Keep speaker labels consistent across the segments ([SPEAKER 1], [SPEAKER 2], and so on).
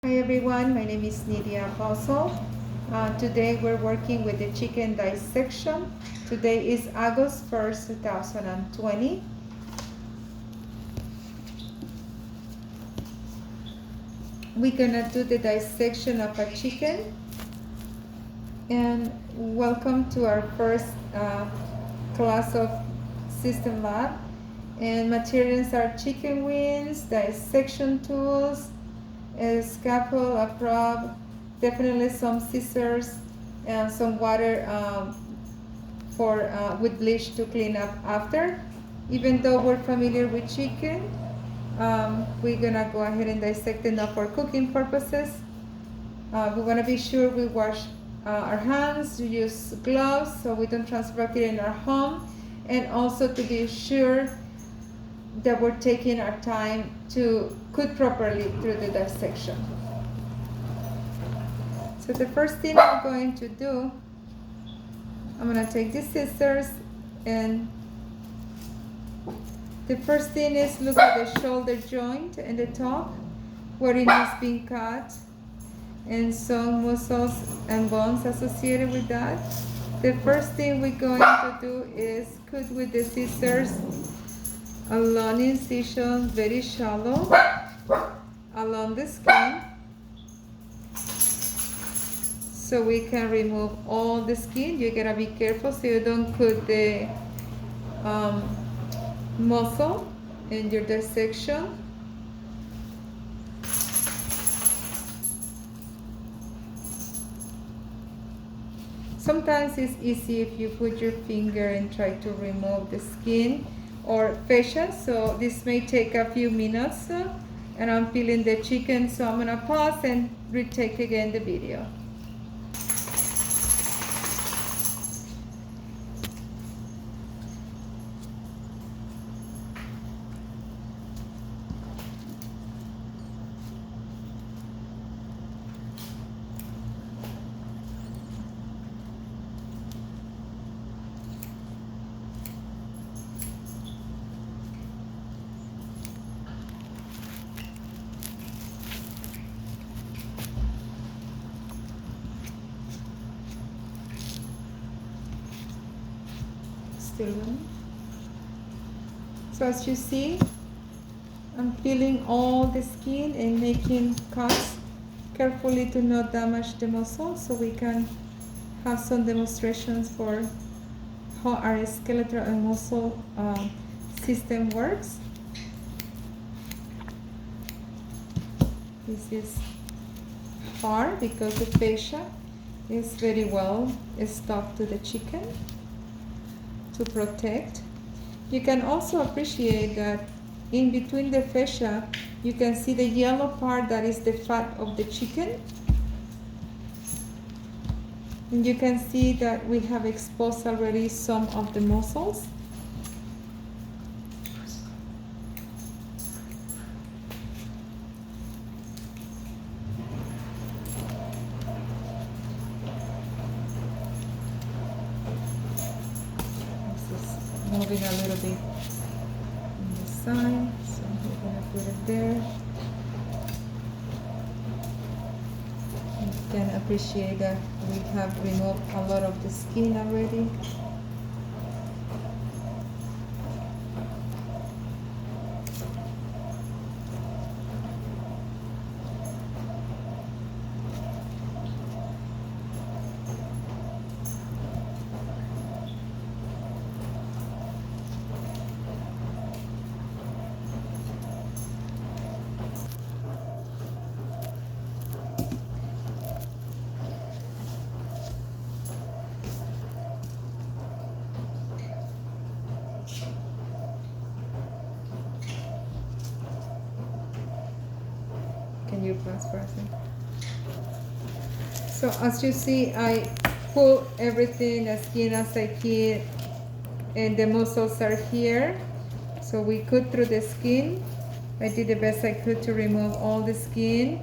[SPEAKER 1] Hi everyone, my name is Nidia Apostle. Today we're working with the chicken dissection. Today is August 1st, 2020. We're gonna do the dissection of a chicken. And welcome to our first class of System Lab. And materials are chicken wings, dissection tools, a scalpel, a probe, definitely some scissors, and some water with bleach to clean up after. Even though we're familiar with chicken, we're gonna go ahead and dissect it now for cooking purposes. We wanna be sure we wash our hands, use gloves so we don't transport it in our home, and also to be sure that we're taking our time to cook properly through the dissection. So the first thing I'm going to do, I'm going to take these scissors, and the first thing is look at the shoulder joint in the top where it is being cut, and some muscles and bones associated with that. The first thing we're going to do is cut with the scissors a long incision, very shallow, along the skin, so we can remove all the skin. You gotta be careful so you don't cut the muscle in your dissection. Sometimes it's easy if you put your finger and try to remove the skin or fascia, so this may take a few minutes, and I'm peeling the chicken, so I'm gonna pause and retake again the video. Still running. So as you see, I'm peeling all the skin and making cuts carefully to not damage the muscle, so we can have some demonstrations for how our skeletal and muscle system works. This is hard because the fascia is very well stuck to the chicken to protect. You can also appreciate that in between the fascia, you can see the yellow part that is the fat of the chicken. And you can see that we have exposed already some of the muscles. This is moving a little bit on the side, so we're going to put it there. You can appreciate that we have removed a lot of the skin already. Can you pause for a second? So as you see, I pull everything as skin as I can, and the muscles are here. So we cut through the skin. I did the best I could to remove all the skin.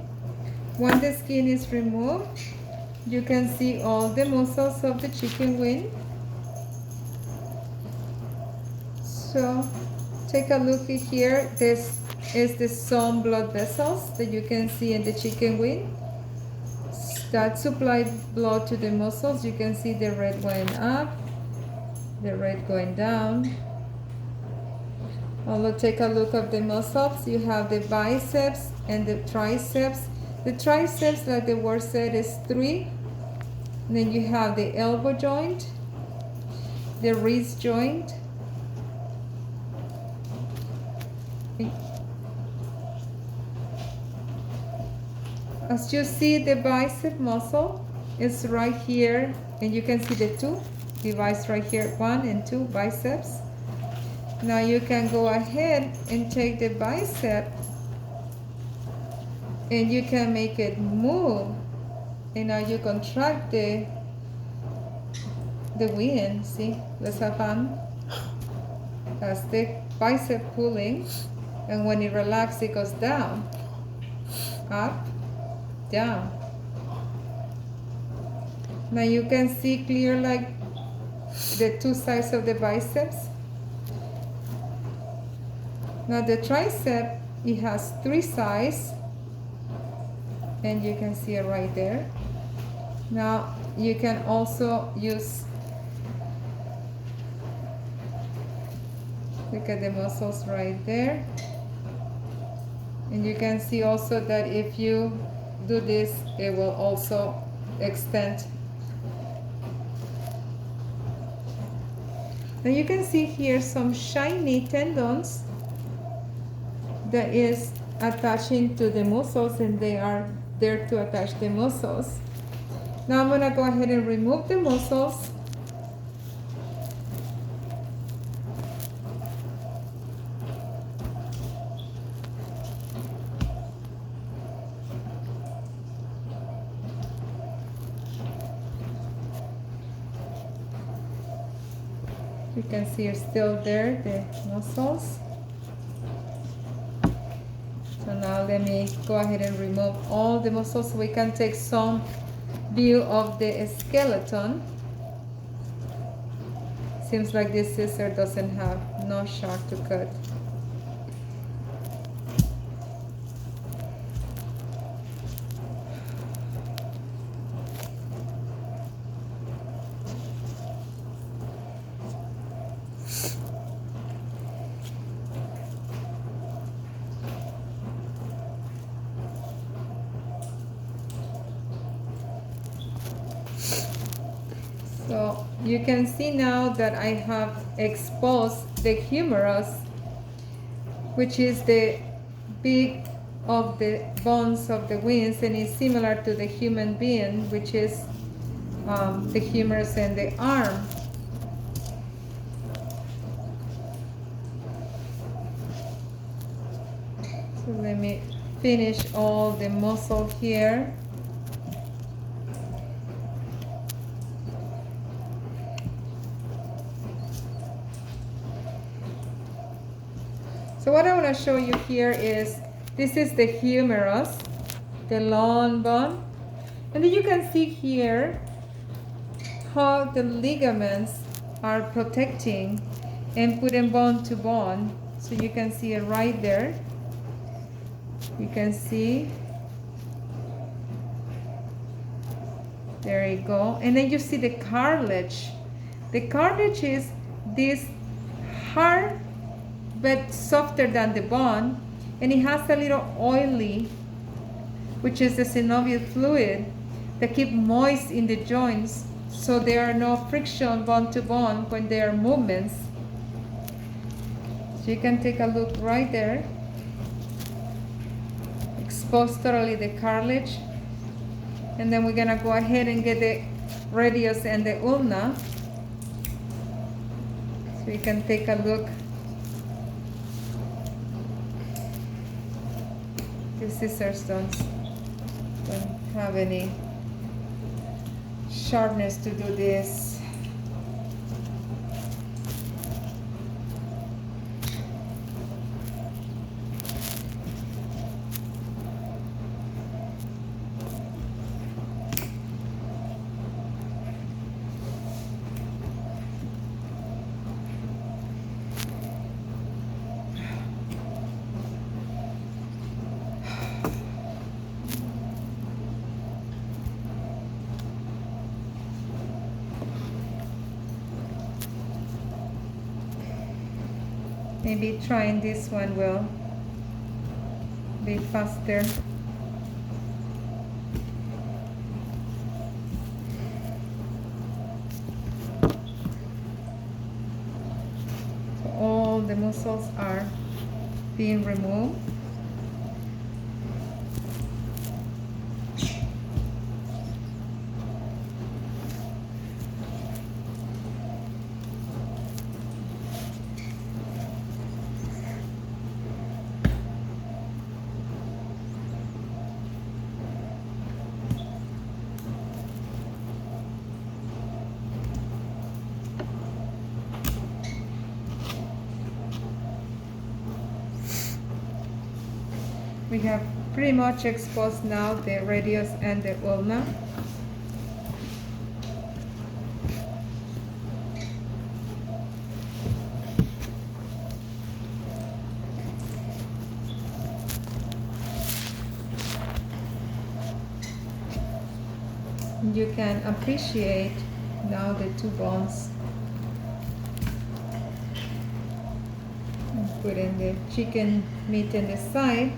[SPEAKER 1] When the skin is removed, you can see all the muscles of the chicken wing. So take a look here. This is the some blood vessels that you can see in the chicken wing that supply blood to the muscles. You can see the red going up, the red going down. Also take a look at the muscles. You have the biceps and the triceps. The triceps, like the word said, is 3. And then you have the elbow joint, the wrist joint. As you see, the bicep muscle is right here, and you can see the 2 device right here, 1 and 2 biceps. Now you can go ahead and take the bicep and you can make it move, and now you contract the wing. See, let's have fun. That's the bicep pulling, and when it relaxes, it goes down, up, down. Now you can see clear like the 2 sides of the biceps. Now the tricep, it has 3 sides, and you can see it right there. Now you can also use, look at the muscles right there, and you can see also that if you do this, it will also extend. Now you can see here some shiny tendons that is attaching to the muscles, and they are there to attach the muscles. Now I'm gonna go ahead and remove the muscles. You can see it's still there, the muscles. So now let me go ahead and remove all the muscles so we can take some view of the skeleton. Seems like this scissor doesn't have no sharp to cut. So you can see now that I have exposed the humerus, which is the big of the bones of the wings, and is similar to the human being, which is the humerus and the arm. So let me finish all the muscle here. So what I want to show you here is, this is the humerus, the long bone. And then you can see here how the ligaments are protecting and putting bone to bone. So you can see it right there. You can see. There you go. And then you see the cartilage. The cartilage is this hard but softer than the bone, and it has a little oily, which is the synovial fluid that keep moist in the joints, so there are no friction bone to bone when there are movements. So you can take a look right there. Expose totally the cartilage, and then we're gonna go ahead and get the radius and the ulna, so you can take a look. The scissors don't have any sharpness to do this. Maybe trying this one will be faster. So all the muscles are being removed. We have pretty much exposed now the radius and the ulna. You can appreciate now the two bones. Putting the chicken meat in the side.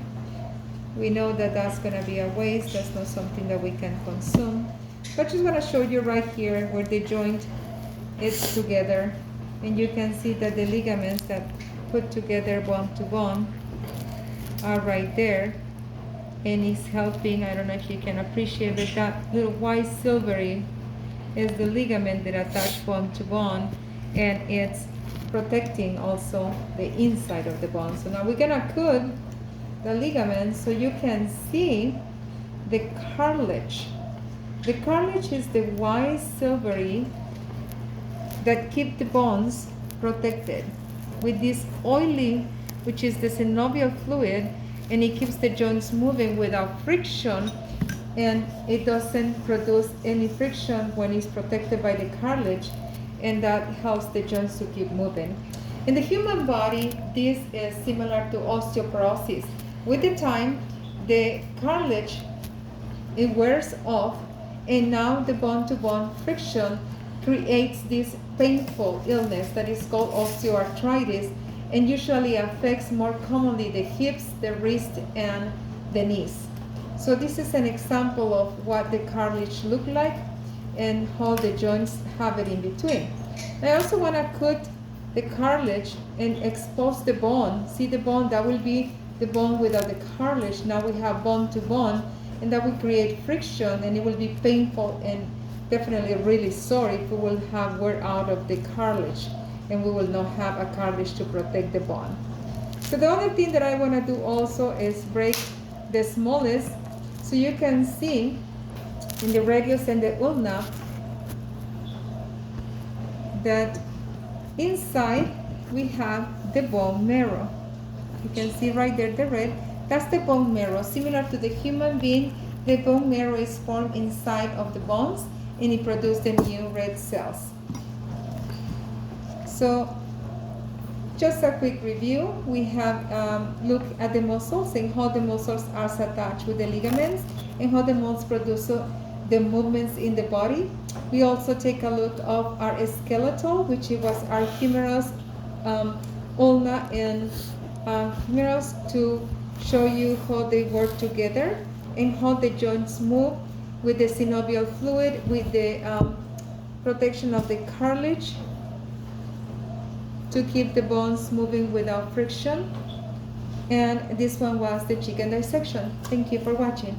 [SPEAKER 1] We know that that's going to be a waste. That's not something that we can consume. But I just want to show you right here where the joint is together. And you can see that the ligaments that put together bone to bone are right there. And it's helping, I don't know if you can appreciate it, that little white silvery is the ligament that attach bone to bone. And it's protecting also the inside of the bone. So now we're going to cut the ligaments so you can see the cartilage. The cartilage is the white silvery that keep the bones protected with this oily, which is the synovial fluid, and it keeps the joints moving without friction, and it doesn't produce any friction when it's protected by the cartilage, and that helps the joints to keep moving. In the human body, this is similar to osteoporosis. With the time, the cartilage, it wears off, and now the bone-to-bone friction creates this painful illness that is called osteoarthritis, and usually affects more commonly the hips, the wrist, and the knees. So this is an example of what the cartilage look like and how the joints have it in between. I also want to cut the cartilage and expose the bone. See the bone, that will be the bone without the cartilage. Now we have bone to bone, and that will create friction, and it will be painful and definitely really sore if we will have wear out of the cartilage, and we will not have a cartilage to protect the bone. So the other thing that I want to do also is break the smallest, so you can see in the radius and the ulna that inside we have the bone marrow. You can see right there the red, that's the bone marrow. Similar to the human being, the bone marrow is formed inside of the bones, and it produces the new red cells. So just a quick review, we have looked at the muscles and how the muscles are attached with the ligaments and how the muscles produce the movements in the body. We also take a look of our skeletal, which was our humerus, ulna, and humerus, to show you how they work together and how the joints move with the synovial fluid, with the protection of the cartilage to keep the bones moving without friction. And this one was the chicken dissection. Thank you for watching.